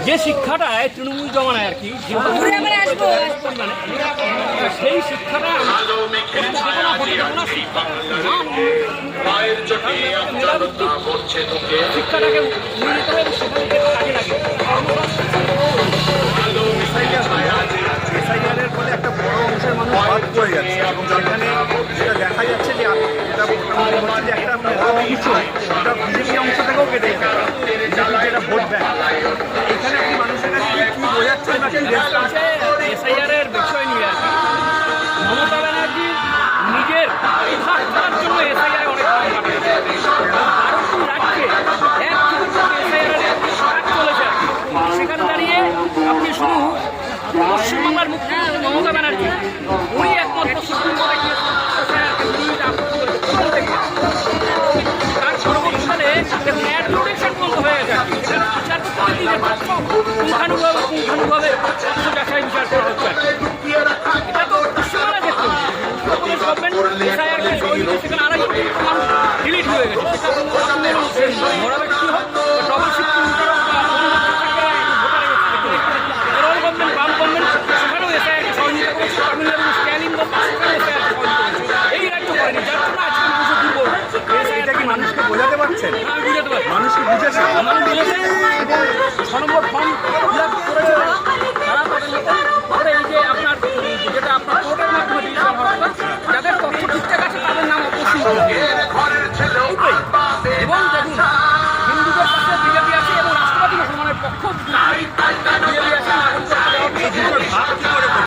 যে শিক্ষাটায় তৃণমূল জমানায় আর কি সেই শিক্ষাটা শিক্ষাটাকে উন্নীত হয়ে সেখানে কাজে লাগে। এসআইআরের ফলে একটা বড় অংশের মানুষ বাদ পড়ে যাচ্ছে এবং সেখানে যেটা দেখা যাচ্ছে যে এটা মোটামুটি হচ্ছে যে একটা ওটা বিজেপি অংশ থেকেও কেটে গেছে বিজেপির যেটা ভোট ব্যাংক। এখানে আপনি মানুষের কাছে কি বোঝাচ্ছেন বা কি এসআইআরের বিষয় নিয়ে আর কি মমতা ব্যানার্জি নিজের করার জন্য এসআইআর অনেক ভারতীয় রাজ্যে এসআইআর কাজ চলেছে সেখানে দাঁড়িয়ে আপনি শুধু পশ্চিমবাংলার মুখ্যমন্ত্রী মমতা ব্যানার্জি উনি একমাত্র সুপ্রিম কোর্টে গিয়ে তার পরবর্তীকালে দেখুন অ্যাডভোকেশন বন্ধ হয়ে গেছে সেখানে পুঙ্খানুভাবে যাচাই বিচার করা হচ্ছে। এটা তো পশ্চিমবাংলার ক্ষেত্রে গভর্নমেন্ট সেখানে আড়াই মানুষ ডিলিট হয়ে গেছে সেটা কি হোক ডবল শিফট এই রাজ্য করেনি যার জন্য আজকে মানুষের দুর্বল। এটা কি মানুষকে বোঝাতে পারছেন? আমি বুঝাতে পারি মানুষকে বুঝেছে আমার বুঝেছে এবং 6 নম্বর ফর্ম ফিল আপ করেছে তারা তাদের মতো এই যে আপনার যেটা আপনার কোর্টের মাধ্যমে ডিসিশন হয়